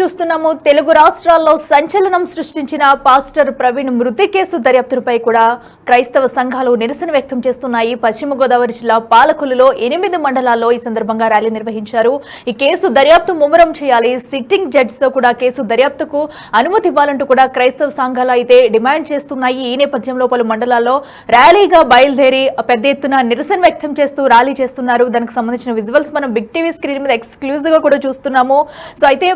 చూస్తున్నాము. తెలుగు రాష్ట్రాల్లో సంచలనం సృష్టించిన పాస్టర్ ప్రవీణ్ మృతి కేసు దర్యాప్తుపై కూడా క్రైస్తవ సంఘాలు నిరసన వ్యక్తం చేస్తున్నాయి. పశ్చిమ గోదావరి జిల్లా పాలకొల్లులో 8 మండలాల్లో ఈ సందర్భంగా ర్యాలీ నిర్వహించారు. ఈ కేసు దర్యాప్తు ముమ్మరం చేయాలి, సిట్టింగ్ జడ్జి తో కూడా కేసు దర్యాప్తుకు అనుమతి ఇవ్వాలంటూ కూడా క్రైస్తవ సంఘాలు అయితే డిమాండ్ చేస్తున్నాయి. ఈ నేపథ్యంలో పలు మండలాల్లో ర్యాలీగా బయలుదేరి పెద్ద ఎత్తున నిరసన వ్యక్తం చేస్తూ ర్యాలీ చేస్తున్నారు. దానికి సంబంధించిన విజువల్స్ మనం బిగ్ టీవీ స్క్రీన్ మీద ఎక్స్క్లూజివ్ గా కూడా చూస్తున్నాము. సో అయితే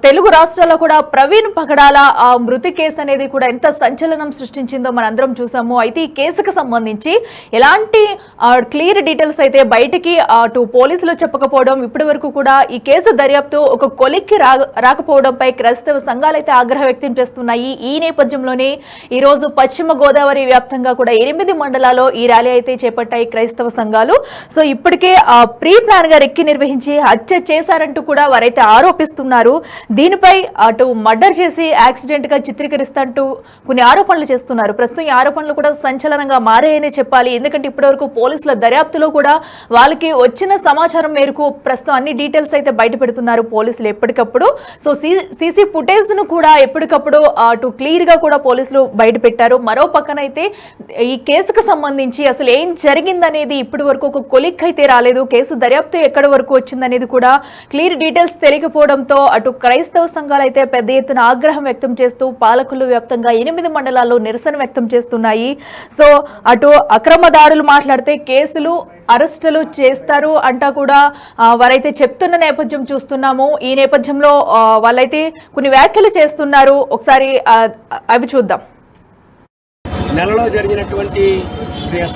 తెలుగు రాష్ట్రాల్లో కూడా ప్రవీణ్ పగడాల ఆ మృతి కేసు అనేది కూడా ఎంత సంచలనం సృష్టించిందో మనందరం చూసాము. అయితే ఈ కేసుకు సంబంధించి ఎలాంటి క్లియర్ డీటెయిల్స్ అయితే బయటికి అటు పోలీసులు చెప్పకపోవడం, ఇప్పటి వరకు కూడా ఈ కేసు దర్యాప్తు ఒక కొలిక్కి రాకపోవడంపై క్రైస్తవ సంఘాలు అయితే ఆగ్రహం వ్యక్తం చేస్తున్నాయి. ఈ నేపథ్యంలోనే ఈ రోజు పశ్చిమ గోదావరి వ్యాప్తంగా కూడా 8 మండలాల్లో ఈ ర్యాలీ అయితే చేపట్టాయి క్రైస్తవ సంఘాలు. సో ఇప్పటికే ప్రీ ప్లాన్ గా రెక్కి నిర్వహించి హత్య చేశారంటూ కూడా వారైతే ఆరోపిస్తున్నారు. దీనిపై అటు మర్డర్ చేసి యాక్సిడెంట్ గా చిత్రీకరిస్తూ కొన్ని ఆరోపణలు చేస్తున్నారు. ప్రస్తుతం ఈ ఆరోపణలు కూడా సంచలనంగా మారాయనే చెప్పాలి. ఎందుకంటే ఇప్పటివరకు పోలీసుల దర్యాప్తులో కూడా వాళ్ళకి వచ్చిన సమాచారం మేరకు ప్రస్తుతం అన్ని డీటెయిల్స్ అయితే బయట పెడుతున్నారు పోలీసులు ఎప్పటికప్పుడు. సో సీసీ ఫుటేజ్ ను కూడా ఎప్పటికప్పుడు అటు క్లియర్ గా కూడా పోలీసులు బయట పెట్టారు. మరో పక్కనైతే ఈ కేసుకు సంబంధించి అసలు ఏం జరిగిందనేది ఇప్పటి వరకు ఒక కొలిక్ అయితే రాలేదు. కేసు దర్యాప్తు ఎక్కడి వరకు వచ్చిందనేది కూడా క్లియర్ డీటెయిల్స్ తెలియకపోవడంతో అటు క్రైస్తవ సంఘాలు అయితే పెద్ద ఎత్తున ఆగ్రహం వ్యక్తం చేస్తూ పాలకొల్లు వ్యాప్తంగా 8 మండలాల్లో నిరసన వ్యక్తం చేస్తున్నాయి. సో అటు అక్రమదారులు మాట్లాడితే కేసులు అరెస్టులు చేస్తారు అంటా కూడా వారైతే చెప్తున్న నేపథ్యం చూస్తున్నాము. ఈ నేపథ్యంలో వాళ్ళైతే కొన్ని వ్యాఖ్యలు చేస్తున్నారు. ఒకసారి అవి చూద్దాం. నెలలో జరిగినటువంటి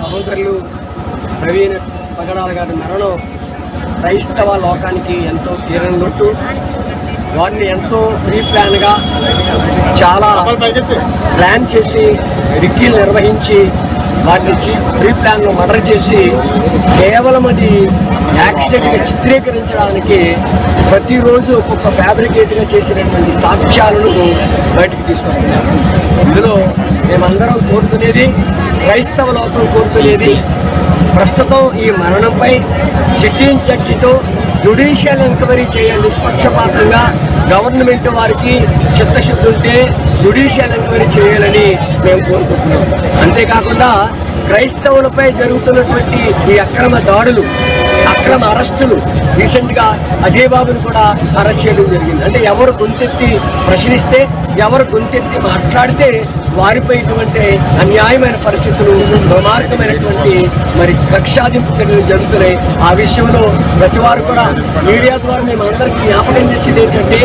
సహోదరులు ప్రవీణ్ పగడాల గారి మరణం క్రైస్తవ లోకానికి ఎంతో తీరని లోటు. వారిని ఎంతో ప్రీ ప్లాన్గా చాలా ప్లాన్ చేసి రిక్కీలు నిర్వహించి వారిని ప్రీ ప్లాన్లో మర్డర్ చేసి కేవలం అది యాక్సిడెంట్గా చిత్రీకరించడానికి ప్రతిరోజు ఒక్కొక్క ఫ్యాబ్రికేట్గా చేసినటువంటి సాక్ష్యాలను బయటకు తీసుకొస్తున్నారు. ఇందులో మేమందరం కోరుకునేది, క్రైస్తవ లోకం కోరుకునేది, ప్రస్తుతం ఈ మరణంపై సిట్టింగ్ జడ్జితో జ్యుడిషియల్ ఎంక్వైరీ చేయాలి. నిష్పక్షపాతంగా గవర్నమెంట్ వారికి చిత్తశుద్ధి ఉంటే జ్యుడిషియల్ ఎంక్వైరీ చేయాలని మేము కోరుకుంటున్నాం. అంతేకాకుండా క్రైస్తవులపై జరుగుతున్నటువంటి ఈ అక్రమ దాడులు, అక్రమ అరెస్టులు, రీసెంట్గా అజయ్ బాబుని కూడా అరెస్ట్ చేయడం జరిగింది. అంటే ఎవరు గొంతెత్తి ప్రశ్నిస్తే, ఎవరు గొంతెత్తి మాట్లాడితే వారిపై ఇటువంటి అన్యాయమైన పరిస్థితులు, దుర్మార్గమైనటువంటి మరి కక్షాదింపు చర్యలు జరుగుతున్నాయి. ఆ విషయంలో ప్రతి వారు కూడా మీడియా ద్వారా మేము అందరికీ జ్ఞాపకం చేసేది ఏంటంటే,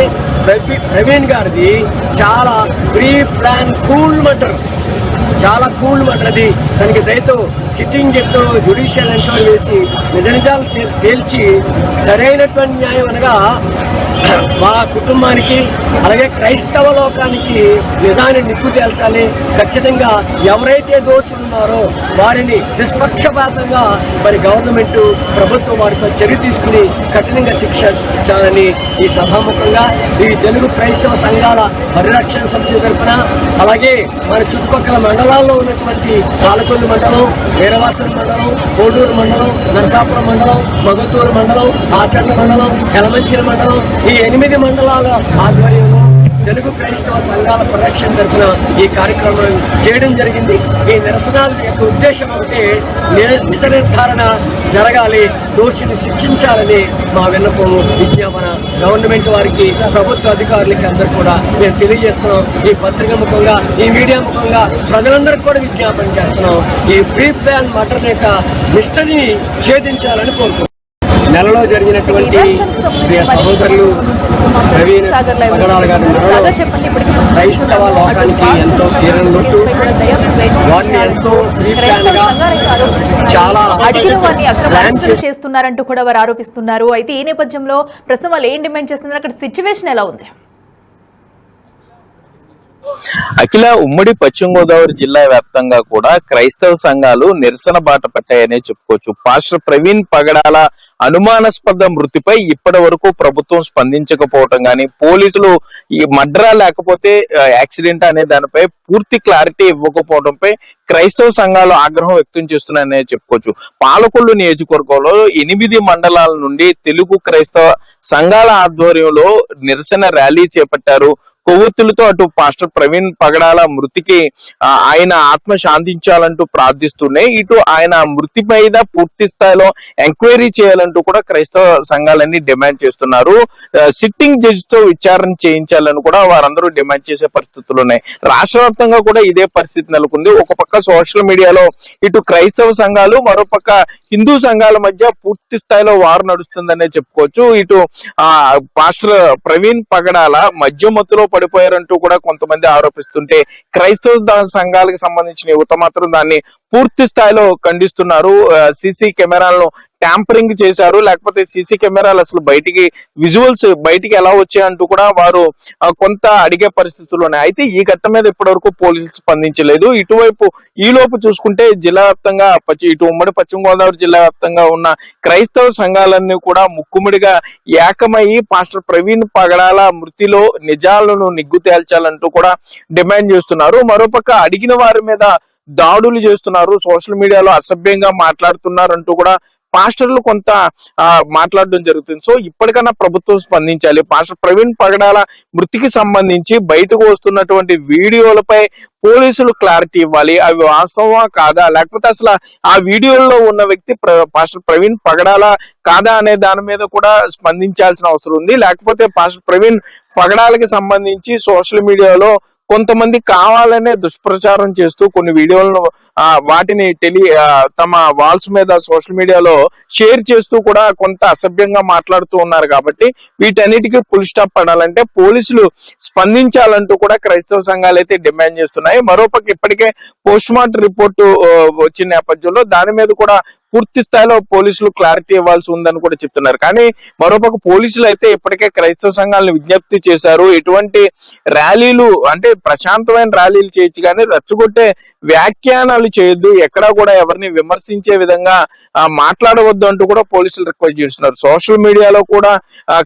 ప్రవీణ్ గారిది చాలా ప్రీ ప్లాన్ కూల్ మర్డర్, చాలా కూల్ మర్డర్. అది దానికి దయతో సిట్టింగ్ జడ్జితో జ్యుడిషియల్ ఎంక్వైరీ వేసి నిజాలు తేల్చి సరైనటువంటి న్యాయం అనగా మా కుటుంబానికి అలాగే క్రైస్తవ లోకానికి నిజాన్ని నిప్పు తేల్చాలి. ఖచ్చితంగా ఎవరైతే దోషులు ఉన్నారో వారిని నిష్పక్షపాతంగా మరి గవర్నమెంట్ ప్రభుత్వం వారిపై చర్య తీసుకుని కఠినంగా శిక్షించాలని ఈ సభాముఖంగా ఈ తెలుగు క్రైస్తవ సంఘాల పరిరక్షణ సమితి తరపున, అలాగే మన చుట్టుపక్కల మండలాల్లో ఉన్నటువంటి పాలకొల్లు మండలం, వీరవాసరం మండలం, కోడూరు మండలం, నరసాపురం మండలం, మగతూరు మండలం, ఆచండ మండలం, యలమంచిల మండలం, ఈ 8 మండలాల ఆధ్వర్యంలో తెలుగు క్రైస్తవ సంఘాల పరిరక్షణ తరఫున ఈ కార్యక్రమం చేయడం జరిగింది. ఈ నిరసనల యొక్క ఉద్దేశం ఒకటి, నిజ నిర్ధారణ జరగాలి, దోషిని శిక్షించాలని మా విన్నపం, విజ్ఞాపన గవర్నమెంట్ వారికి, ప్రభుత్వ అధికారులకి అందరూ కూడా మేము తెలియజేస్తున్నాం. ఈ పత్రిక ముఖంగా, ఈ మీడియా ముఖంగా ప్రజలందరికీ కూడా విజ్ఞాపన చేస్తున్నాం. ఈ ప్రీ ప్లాన్ మర్డర్ యొక్క నిష్ఠని ఛేదించాలని కోరుకుంటున్నాం. నెలలో జరిగినటువంటి సహోదరులు ప్రవీణ్ పగడాల గారి మరణం క్రైస్తవ లోకానికి ఎంతో తీరని లోటు. వారిని ఎంతో ప్రీ ప్లాన్ గా చాలా ప్లాన్ చేస్తున్నారంటూ కూడా వారు ఆరోపిస్తున్నారు. అయితే ఈ నేపథ్యంలో ప్రస్తుతం వాళ్ళు ఏం డిమాండ్ చేస్తున్నారు, అక్కడ సిచ్యువేషన్ ఎలా ఉంది? అఖిల ఉమ్మడి పశ్చిమ గోదావరి జిల్లా వ్యాప్తంగా కూడా క్రైస్తవ సంఘాలు నిరసన బాట పట్టాయనే చెప్పుకోవచ్చు. పాస్టర్ ప్రవీణ్ పగడాల అనుమానాస్పద మృతిపై ఇప్పటి వరకు ప్రభుత్వం స్పందించకపోవటం కానీ, పోలీసులు ఈ మర్డరా లేకపోతే యాక్సిడెంట్ అనే దానిపై పూర్తి క్లారిటీ ఇవ్వకపోవడంపై క్రైస్తవ సంఘాలు ఆగ్రహం వ్యక్తం చేస్తున్నాయనే చెప్పుకోవచ్చు. పాలకొల్లు నియోజకవర్గంలో 8 మండలాల నుండి తెలుగు క్రైస్తవ సంఘాల ఆధ్వర్యంలో నిరసన ర్యాలీ చేపట్టారు. కొవ్వొత్తులతో అటు పాస్టర్ ప్రవీణ్ పగడాల మృతికి ఆయన ఆత్మ శాంతించాలంటూ ప్రార్థిస్తున్నాయి, ఇటు ఆయన మృతి మీద పూర్తి స్థాయిలో ఎంక్వైరీ చేయాలంటూ కూడా క్రైస్తవ సంఘాలన్నీ డిమాండ్ చేస్తున్నారు. సిట్టింగ్ జడ్జి తో విచారణ చేయించాలని కూడా వారందరూ డిమాండ్ చేసే పరిస్థితులు ఉన్నాయి. రాష్ట్ర వ్యాప్తంగా కూడా ఇదే పరిస్థితి నెలకొంది. ఒక పక్క సోషల్ మీడియాలో ఇటు క్రైస్తవ సంఘాలు, మరోపక్క హిందూ సంఘాల మధ్య పూర్తి స్థాయిలో వారు నడుస్తుందనే చెప్పుకోవచ్చు. ఇటు పాస్టర్ ప్రవీణ్ పగడాల మధ్యమత్తులో పడిపోయారంటూ కూడా కొంతమంది ఆరోపిస్తుంటే, క్రైస్తవ సంఘాలకు సంబంధించిన యువత మాత్రం దాన్ని పూర్తి స్థాయిలో ఖండిస్తున్నారు. సీసీ కెమెరాలను ట్యాంపరింగ్ చేశారు, లేకపోతే సీసీ కెమెరాలు అసలు విజువల్స్ బయటికి ఎలా వచ్చాయంటూ కూడా వారు కొంత అడిగే పరిస్థితులు ఉన్నాయి. అయితే ఈ ఘట్టం మీద ఇప్పటి పోలీసులు స్పందించలేదు. ఇటువైపు ఈలోపు చూసుకుంటే జిల్లా వ్యాప్తంగా ఇటు ఉమ్మడి పశ్చిమ గోదావరి జిల్లా వ్యాప్తంగా ఉన్న క్రైస్తవ సంఘాలన్నీ కూడా ముక్కుముడిగా ఏకమయ్యి పాస్టర్ ప్రవీణ్ పగడాల మృతిలో నిజాలను నిగ్గు తేల్చాలంటూ కూడా డిమాండ్ చేస్తున్నారు. మరోపక్క అడిగిన వారి మీద దాడులు చేస్తున్నారు, సోషల్ మీడియాలో అసభ్యంగా మాట్లాడుతున్నారంటూ కూడా పాస్టర్లు కొంత మాట్లాడడం జరుగుతుంది. సో ఇప్పటికన్నా ప్రభుత్వం స్పందించాలి. పాస్టర్ ప్రవీణ్ పగడాల మృతికి సంబంధించి బయటకు వస్తున్నటువంటి వీడియోలపై పోలీసులు క్లారిటీ ఇవ్వాలి. అవి వాస్తవమా కాదా, లేకపోతే అసలు ఆ వీడియోలో ఉన్న వ్యక్తి పాస్టర్ ప్రవీణ్ పగడాల కాదా అనే దాని మీద కూడా స్పందించాల్సిన అవసరం ఉంది. లేకపోతే పాస్టర్ ప్రవీణ్ పగడాలకి సంబంధించి సోషల్ మీడియాలో కొంతమంది కావాలనే దుష్ప్రచారం చేస్తూ కొన్ని వీడియోలను వాటిని తమ వాల్స్ మీద సోషల్ మీడియాలో షేర్ చేస్తూ కూడా కొంత అసభ్యంగా మాట్లాడుతూ ఉన్నారు. కాబట్టి వీటన్నిటికీ ఫుల్ స్టాప్ పడాలంటే పోలీసులు స్పందించాలంటూ కూడా క్రైస్తవ సంఘాలు అయితే డిమాండ్ చేస్తున్నాయి. మరోపక్క ఇప్పటికే పోస్ట్ మార్టం రిపోర్టు వచ్చిన నేపథ్యంలో దాని మీద కూడా పూర్తి స్థాయిలో పోలీసులు క్లారిటీ ఇవ్వాల్సి ఉందని కూడా చెప్తున్నారు. కానీ మరోపక్క పోలీసులు అయితే ఇప్పటికే క్రైస్తవ సంఘాలను విజ్ఞప్తి చేశారు, ఎటువంటి ర్యాలీలు అంటే ప్రశాంతమైన ర్యాలీలు చేయొచ్చు కానీ రెచ్చగొట్టే వ్యాఖ్యానాలు చేయొద్దు, ఎక్కడా కూడా ఎవరిని విమర్శించే విధంగా మాట్లాడవద్దు అంటూ కూడా పోలీసులు రిక్వెస్ట్ చేస్తున్నారు. సోషల్ మీడియాలో కూడా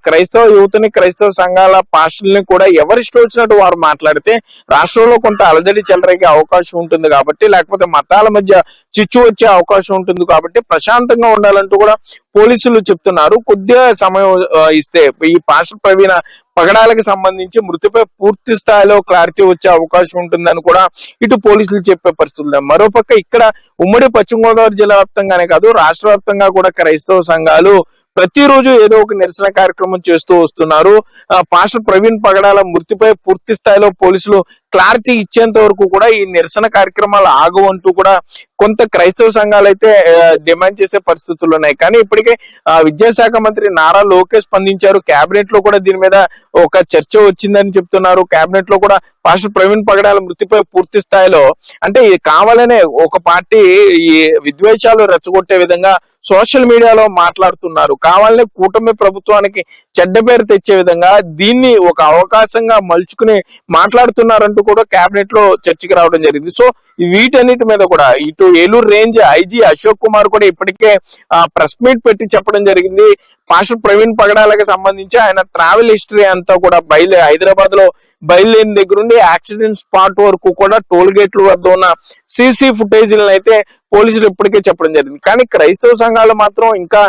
క్రైస్తవ యువతని, క్రైస్తవ సంఘాల పాస్టర్లని కూడా ఎవరిష్టం వచ్చినట్టు వారు మాట్లాడితే రాష్ట్రంలో కొంత అలజడి చెలరేగే అవకాశం ఉంటుంది కాబట్టి, లేకపోతే మతాల మధ్య చిచ్చు వచ్చే అవకాశం ఉంటుంది కాబట్టి ప్రశాంతంగా ఉండాలంటూ కూడా పోలీసులు చెప్తున్నారు. కొద్దిగా సమయం ఇస్తే ఈ పాస్టర్ ప్రవీణ పగడాలకు సంబంధించి మృతిపై పూర్తి స్థాయిలో క్లారిటీ వచ్చే అవకాశం ఉంటుందని కూడా ఇటు పోలీసులు చెప్పే పరిస్థితులు. మరోపక్క ఇక్కడ ఉమ్మడి పశ్చిమ గోదావరి జిల్లా వ్యాప్తంగానే కాదు, రాష్ట్ర వ్యాప్తంగా కూడా క్రైస్తవ సంఘాలు ప్రతిరోజు ఏదో ఒక నిరసన కార్యక్రమం చేస్తూ వస్తున్నారు. పాస్టర్ ప్రవీణ్ పగడాల మృతిపై పూర్తి స్థాయిలో పోలీసులు క్లారిటీ ఇచ్చేంత వరకు కూడా ఈ నిరసన కార్యక్రమాలు ఆగవంటూ కూడా కొంత క్రైస్తవ సంఘాలు అయితే డిమాండ్ చేసే పరిస్థితులు ఉన్నాయి. కానీ ఇప్పటికే విద్యాశాఖ మంత్రి నారా లోకేష్ స్పందించారు. కేబినెట్ లో కూడా దీని మీద ఒక చర్చ వచ్చిందని చెప్తున్నారు. కేబినెట్ లో కూడా పాస్టర్ ప్రవీణ్ పగడాల మృతిపై పూర్తి స్థాయిలో అంటే కావాలనే ఒక పార్టీ ఈ విద్వేషాలు రెచ్చగొట్టే విధంగా సోషల్ మీడియాలో మాట్లాడుతున్నారు, కావాలనే కూటమి ప్రభుత్వానికి చెడ్డ పేరు తెచ్చే విధంగా దీన్ని ఒక అవకాశంగా మలుచుకుని మాట్లాడుతున్నారంటూ కూడా కేబినెట్ లో చర్చకి రావడం జరిగింది. సో వీటన్నిటి మీద కూడా ఇటు ఏలూరు రేంజ్ ఐజీ అశోక్ కుమార్ కూడా ఇప్పటికే ప్రెస్ మీట్ పెట్టి చెప్పడం జరిగింది. పాస్టర్ ప్రవీణ్ పగడాలకు సంబంధించి ఆయన ట్రావెల్ హిస్టరీ అంతా కూడా హైదరాబాద్ లో బయలుదేరిన దగ్గర నుండి యాక్సిడెంట్ స్పాట్ వరకు కూడా టోల్ గేట్ల వద్ద ఉన్న సీసీ ఫుటేజీలను అయితే పోలీసులు ఇప్పటికే చెప్పడం జరిగింది. కానీ క్రైస్తవ సంఘాలు మాత్రం ఇంకా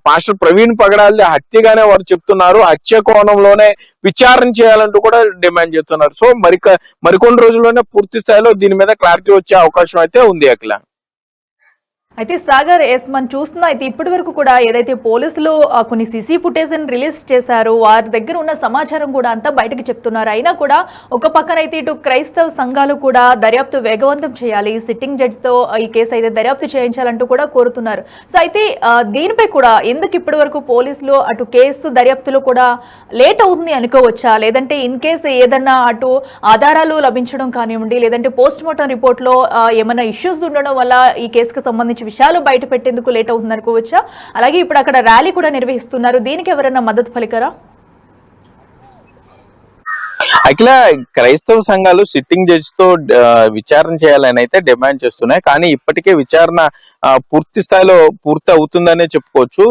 పాస్టర్ ప్రవీణ్ పగడాల్ని హత్యగానే వారు చెప్తున్నారు, హత్య కోణంలోనే విచారణ చేయాలంటూ కూడా డిమాండ్ చేస్తున్నారు. సో మరికొన్ని రోజుల్లోనే పూర్తి స్థాయిలో దీని మీద క్లారిటీ వచ్చే అవకాశం అయితే ఉంది. అఖిల అయితే సాగర్ మనం చూస్తున్నా అయితే ఇప్పటి వరకు కూడా ఏదైతే పోలీసులు కొన్ని సీసీ ఫుటేజ్ రిలీజ్ చేశారు, వారి దగ్గర ఉన్న సమాచారం కూడా అంతా బయటకు చెప్తున్నారు. అయినా కూడా ఒక పక్కన అయితే ఇటు క్రైస్తవ సంఘాలు కూడా దర్యాప్తు వేగవంతం చేయాలి, సిట్టింగ్ జడ్జితో ఈ కేసు అయితే దర్యాప్తు చేయించాలంటూ కూడా కోరుతున్నారు. సో అయితే దీనిపై కూడా ఎందుకు ఇప్పటి వరకు పోలీసులు అటు కేసు దర్యాప్తులో కూడా లేట్ అవుతుంది అనుకోవచ్చా, లేదంటే ఇన్ కేసు ఏదన్నా అటు ఆధారాలు లభించడం కానివ్వండి, లేదంటే పోస్ట్ మార్టం రిపోర్ట్ లో ఏమైనా ఇష్యూస్ ఉండడం వల్ల ఈ కేసుకు సంబంధించి విషయాలు బయట పెట్టేందుకు లేట్ అవుతుంది అనుకోవచ్చా? అలాగే ఇప్పుడు అక్కడ ర్యాలీ కూడా నిర్వహిస్తున్నారు, దీనికి ఎవరైనా మద్దతు పలికరా? అఖిల, క్రైస్తవ సంఘాలు సిట్టింగ్ జడ్జి తో విచారణ చేయాలని అయితే డిమాండ్ చేస్తున్నాయి. కానీ ఇప్పటికే విచారణ పూర్తి స్థాయిలో పూర్తి అవుతుందనే చెప్పుకోవచ్చు.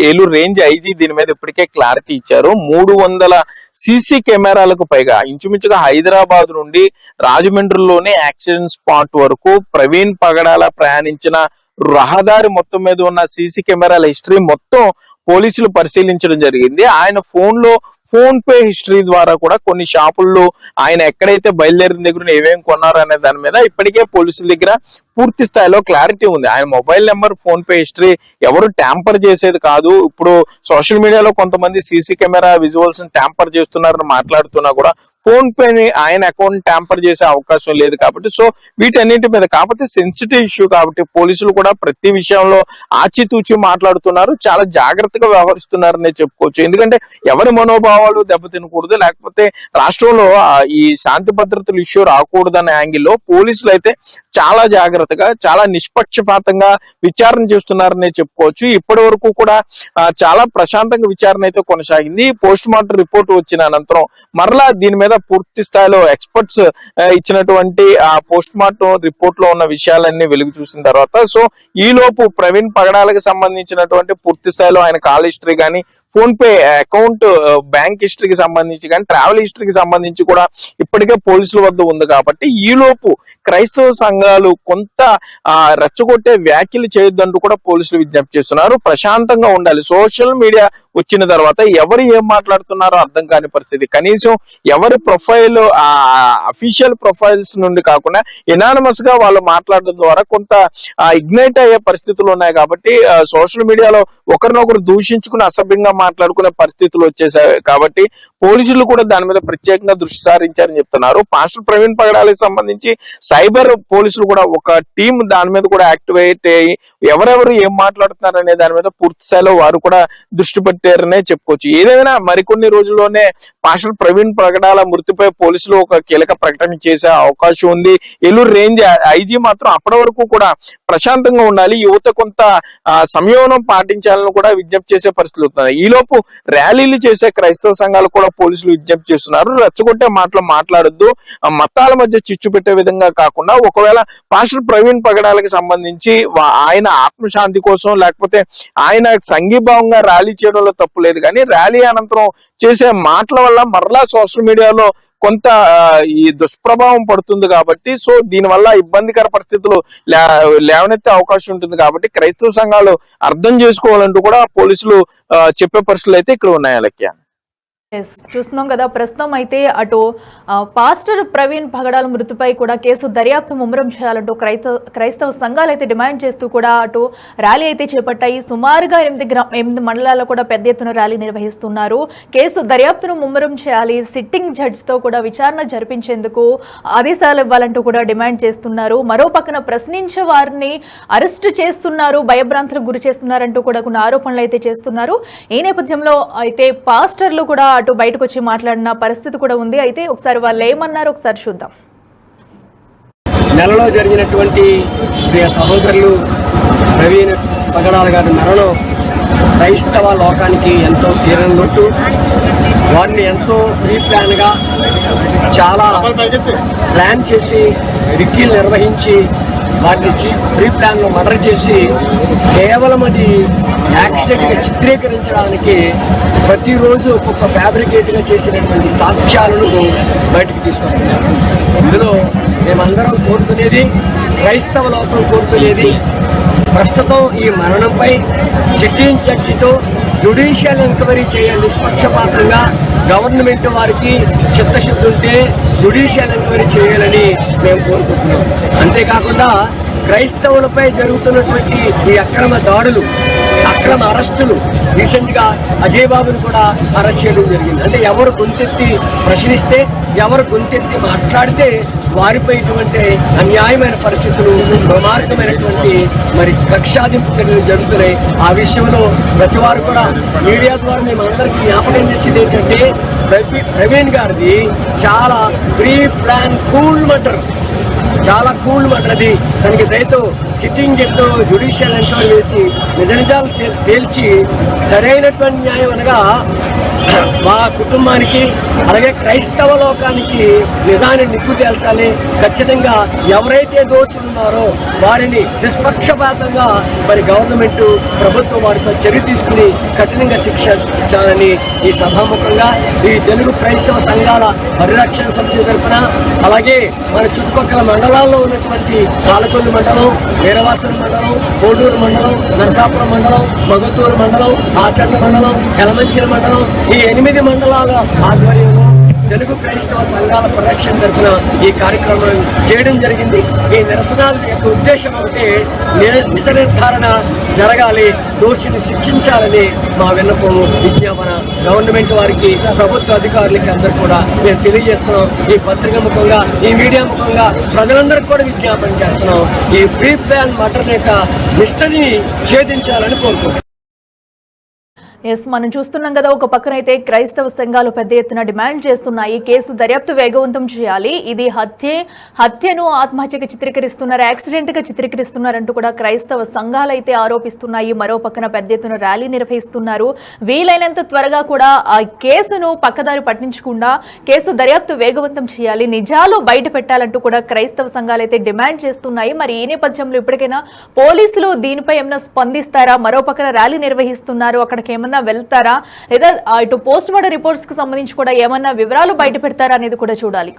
ఏలూరు రేంజ్ ఐజీ దీని మీద ఇప్పటికే క్లారిటీ ఇచ్చారు. 300 సీసీ కెమెరాలకు పైగా ఇంచుమించుగా హైదరాబాద్ నుండి రాజమండ్రిలోని యాక్సిడెంట్ స్పాట్ వరకు ప్రవీణ్ పగడాల ప్రయాణించిన రహదారి మొత్తం మీద ఉన్న సీసీ కెమెరాల హిస్టరీ మొత్తం పోలీసులు పరిశీలించడం జరిగింది. ఆయన ఫోన్ పే హిస్టరీ ద్వారా కూడా కొన్ని షాపుల్లో ఆయన ఎక్కడైతే బయలుదేరిన దగ్గర ఏమేమి కొన్నారు అనే దాని మీద ఇప్పటికే పోలీసుల దగ్గర పూర్తి స్థాయిలో క్లారిటీ ఉంది. ఆయన mobile number, phone pay history ఎవరు ట్యాంపర్ చేసేది కాదు. ఇప్పుడు సోషల్ మీడియాలో కొంతమంది సీసీ కెమెరా విజువల్స్ ట్యాంపర్ చేస్తున్నారని మాట్లాడుతున్నా కూడా ఫోన్ పేని ఆయన అకౌంట్ ట్యాంపర్ చేసే అవకాశం లేదు కాబట్టి, సో వీటన్నింటి మీద కాబట్టి సెన్సిటివ్ ఇష్యూ కాబట్టి పోలీసులు కూడా ప్రతి విషయంలో ఆచితూచి మాట్లాడుతున్నారు, చాలా జాగ్రత్తగా వ్యవహరిస్తున్నారనే చెప్పుకోవచ్చు. ఎందుకంటే ఎవరి మనోభావాలు దెబ్బతినకూడదు, లేకపోతే రాష్ట్రంలో ఈ శాంతి భద్రతల ఇష్యూ రాకూడదనే యాంగిల్లో పోలీసులు అయితే చాలా జాగ్రత్తగా, చాలా నిష్పక్షపాతంగా విచారణ చేస్తున్నారనే చెప్పుకోవచ్చు. ఇప్పటి వరకు కూడా చాలా ప్రశాంతంగా విచారణ అయితే కొనసాగింది. పోస్ట్ మార్టం రిపోర్ట్ వచ్చిన అనంతరం మరలా దీని మీద పూర్తి స్థాయిలో ఎక్స్పర్ట్స్ ఇచ్చినటువంటి ఆ పోస్ట్ మార్టం రిపోర్ట్ లో ఉన్న విషయాలన్నీ వెలుగు చూసిన తర్వాత సో ఈ లోపు ప్రవీణ్ పగడాలకు సంబంధించినటువంటి పూర్తి స్థాయిలో ఆయన కాల్ హిస్టరీ కానీ, ఫోన్ పే అకౌంట్, బ్యాంక్ హిస్టరీకి సంబంధించి కానీ, ట్రావెల్ హిస్టరీకి సంబంధించి కూడా ఇప్పటికే పోలీసుల వద్ద ఉంది కాబట్టి ఈ లోపు క్రైస్తవ సంఘాలు కొంత రెచ్చగొట్టే వ్యాఖ్యలు చేయొద్దంటూ కూడా పోలీసులు విజ్ఞప్తి చేస్తున్నారు. ప్రశాంతంగా ఉండాలి. సోషల్ మీడియా వచ్చిన తర్వాత ఎవరు ఏం మాట్లాడుతున్నారో అర్థం కాని పరిస్థితి. కనీసం ఎవరి ప్రొఫైల్ అఫీషియల్ ప్రొఫైల్స్ నుండి కాకుండా ఎనానమస్ గా వాళ్ళు మాట్లాడడం ద్వారా కొంత ఇగ్నైట్ అయ్యే పరిస్థితులు ఉన్నాయి కాబట్టి సోషల్ మీడియాలో ఒకరినొకరు దూషించుకుని అసభ్యంగా మాట్లాడుకునే పరిస్థితులు వచ్చేసాయి కాబట్టి పోలీసులు కూడా దాని మీద ప్రత్యేకంగా దృష్టి సారించారని చెప్తున్నారు. పాస్టర్ ప్రవీణ్ పగడాలకు సంబంధించి సైబర్ పోలీసులు కూడా ఒక టీం దాని మీద కూడా యాక్టివేట్ అయ్యి ఎవరెవరు ఏం మాట్లాడుతున్నారు అనే దాని మీద పూర్తి స్థాయిలో వారు కూడా దృష్టి పెట్టారనే చెప్పుకోవచ్చు. ఏదైనా మరికొన్ని రోజుల్లోనే పాస్టర్ ప్రవీణ్ పగడాల మృతిపై పోలీసులు ఒక కీలక ప్రకటన చేసే అవకాశం ఉంది. ఏలూరు రేంజ్ ఐజీ మాత్రం అప్పటి వరకు కూడా ప్రశాంతంగా ఉండాలి, యువత కొంత సంయమనం పాటించాలని కూడా విజ్ఞప్తి చేసే పరిస్థితులు అవుతున్నాయి. ఈలోపు ర్యాలీలు చేసే క్రైస్తవ సంఘాలు కూడా పోలీసులు విజ్ఞప్తి చేస్తున్నారు. రెచ్చగొట్టే మాటలు మాట్లాడొద్దు, మతాల మధ్య చిచ్చు పెట్టే విధంగా కాకుండా ఒకవేళ పాస్టర్ ప్రవీణ్ పగడాలకు సంబంధించి ఆయన ఆత్మశాంతి కోసం లేకపోతే ఆయన సంఘీభావంగా ర్యాలీ చేయడంలో తప్పు లేదు, కానీ ర్యాలీ అనంతరం చేసే మాటల వల్ల మరలా సోషల్ మీడియాలో కొంత ఈ దుష్ప్రభావం పడుతుంది కాబట్టి సో దీనివల్ల ఇబ్బందికర పరిస్థితులు లేవనెత్తే అవకాశం ఉంటుంది కాబట్టి క్రైస్తవ సంఘాలు అర్థం చేసుకోవాలంటూ కూడా పోలీసులు చెప్పే పరిస్థితులు అయితే ఇక్కడ ఉన్నాయి. అలక్య, చూస్తున్నాం కదా, ప్రస్తుతం అయితే అటు పాస్టర్ ప్రవీణ్ పగడాల మృతిపై కూడా కేసు దర్యాప్తు ముమ్మరం చేయాలంటూ క్రైస్తవ సంఘాలు అయితే డిమాండ్ చేస్తూ కూడా అటు ర్యాలీ అయితే చేపట్టాయి. సుమారుగా 8 మండలాల్లో కూడా పెద్ద ఎత్తున ర్యాలీ నిర్వహిస్తున్నారు. కేసు దర్యాప్తును ముమ్మరం చేయాలి, సిట్టింగ్ జడ్జితో కూడా విచారణ జరిపించేందుకు ఆదేశాలు ఇవ్వాలంటూ కూడా డిమాండ్ చేస్తున్నారు. మరో పక్కన ప్రశ్నించే వారిని అరెస్ట్ చేస్తున్నారు, భయభ్రాంతులకు గురి చేస్తున్నారంటూ కూడా కొన్ని ఆరోపణలు అయితే చేస్తున్నారు. ఈ నేపథ్యంలో అయితే పాస్టర్లు కూడా అటు బయటకు వచ్చి మాట్లాడిన పరిస్థితి కూడా ఉంది. అయితే ఒకసారి వాళ్ళు ఏమన్నారో ఒకసారి చూద్దాం. నెలలో జరిగినటువంటి ప్రియ సహోదరులు ప్రవీణ్ పగడాల గారి మరణం క్రైస్తవ లోకానికి ఎంతో తీరని లోటు. వారిని ఎంతో ప్రీ ప్లాన్గా చాలా ప్లాన్ చేసి రిక్కీలు నిర్వహించి వాటిని ప్రీ ప్లాన్లో మర్డర్ చేసి కేవలం అది యాక్సిడెంట్గా చిత్రీకరించడానికి ప్రతిరోజు ఒక్కొక్క ఫ్యాబ్రికేట్గా చేసినటువంటి సాక్ష్యాలను బయటకు తీసుకొస్తున్నారు. ఇందులో మేమందరం కోరుకునేది, క్రైస్తవ లోకం కోరుకునేది, ప్రస్తుతం ఈ మరణంపై సిట్టింగ్ జడ్జితో జ్యుడిషియల్ ఎంక్వైరీ చేయాలి. నిష్పక్షపాతంగా గవర్నమెంట్ వారికి చిత్తశుద్ధి ఉంటే జ్యుడిషియల్ ఎంక్వైరీ చేయాలని మేము కోరుకుంటున్నాం. అంతేకాకుండా క్రైస్తవులపై జరుగుతున్నటువంటి ఈ అక్రమ దాడులు, అక్రమ అరెస్టులు, రీసెంట్గా అజయ్ బాబుని కూడా అరెస్ట్ చేయడం జరిగింది. అంటే ఎవరు గొంతెత్తి ప్రశ్నిస్తే, ఎవరు గొంతెత్తి మాట్లాడితే వారిపై ఇటువంటి అన్యాయమైన పరిస్థితులు, ప్రమాదకమైనటువంటి మరి కక్షాదింపు చర్యలు జరుగుతున్నాయి. ఆ విషయంలో ప్రతి వారు కూడా మీడియా ద్వారా మేము అందరికీ జ్ఞాపకం చేసేది ఏంటంటే ప్రవీణ్ గారిది చాలా ప్రీ ప్లాన్ కూల్ మర్డర్, చాలా కూల్ మర్డర్. అది దానికి దయతో సిట్టింగ్ జడ్జితో జ్యుడిషియల్ ఎంక్వైరీ వేసి నిజాలు తేల్చి సరైనటువంటి న్యాయం అనగా మా కుటుంబానికి అలాగే క్రైస్తవ లోకానికి నిజాన్ని నిప్పు తేల్చాలి. ఖచ్చితంగా ఎవరైతే దోషులు ఉన్నారో వారిని నిష్పక్షపాతంగా మరి గవర్నమెంట్ ప్రభుత్వం వారిపై చర్య తీసుకుని కఠినంగా శిక్షించాలని ఈ సభాముఖంగా ఈ తెలుగు క్రైస్తవ సంఘాల పరిరక్షణ సమితి తరఫున, అలాగే మన చుట్టుపక్కల మండలాల్లో ఉన్నటువంటి పాలకొల్లు మండలం, వీరవాసరం మండలం, కోడూరు మండలం, నరసాపురం మండలం, మగతూరు మండలం, ఆచండ మండలం, యలమంచిల మండలం, ఈ 8 మండలాల ఆధ్వర్యంలో తెలుగు క్రైస్తవ సంఘాల పరిరక్షణ తరఫున ఈ కార్యక్రమం చేయడం జరిగింది. ఈ నిరసనల యొక్క ఉద్దేశం ఒకటి, నిజ నిర్ధారణ జరగాలి, దోషిని శిక్షించాలని మా విన్నపం, విజ్ఞాపన గవర్నమెంట్ వారికి, ప్రభుత్వ అధికారులకి అందరూ కూడా మేము తెలియజేస్తున్నాం. ఈ పత్రిక ముఖంగా, ఈ మీడియా ముఖంగా ప్రజలందరికీ కూడా విజ్ఞాపన చేస్తున్నాం. ఈ ప్రీ ప్లాన్ మర్డర్ యొక్క నిష్ఠని ఛేదించాలని కోరుకుంటున్నాం. ఎస్, మనం చూస్తున్నాం కదా, ఒక పక్కన అయితే క్రైస్తవ సంఘాలు పెద్ద ఎత్తున డిమాండ్ చేస్తున్నాయి, కేసు దర్యాప్తు వేగవంతం చేయాలి, ఇది హత్యను ఆత్మహత్యగా చిత్రీకరిస్తున్నారు, యాక్సిడెంట్ గా చిత్రీకరిస్తున్నారంటూ కూడా క్రైస్తవ సంఘాలు అయితే ఆరోపిస్తున్నాయి. మరో పక్కన పెద్ద ఎత్తున ర్యాలీ నిర్వహిస్తున్నారు. వీలైనంత త్వరగా కూడా ఆ కేసును పక్కదారి పట్టించకుండా కేసు దర్యాప్తు వేగవంతం చేయాలి, నిజాలు బయట పెట్టాలంటూ కూడా క్రైస్తవ సంఘాలు అయితే డిమాండ్ చేస్తున్నాయి. మరి ఈ నేపథ్యంలో ఇప్పటికైనా పోలీసులు దీనిపై ఏమైనా స్పందిస్తారా? మరో పక్కన ర్యాలీ నిర్వహిస్తున్నారు, అక్కడికి ఏమన్నా వెళ్తారా, లేదా ఇటు పోస్ట్ మార్టం రిపోర్ట్స్ కి సంబంధించి కూడా ఏమన్నా వివరాలు బయట పెడతారా అనేది కూడా చూడాలి.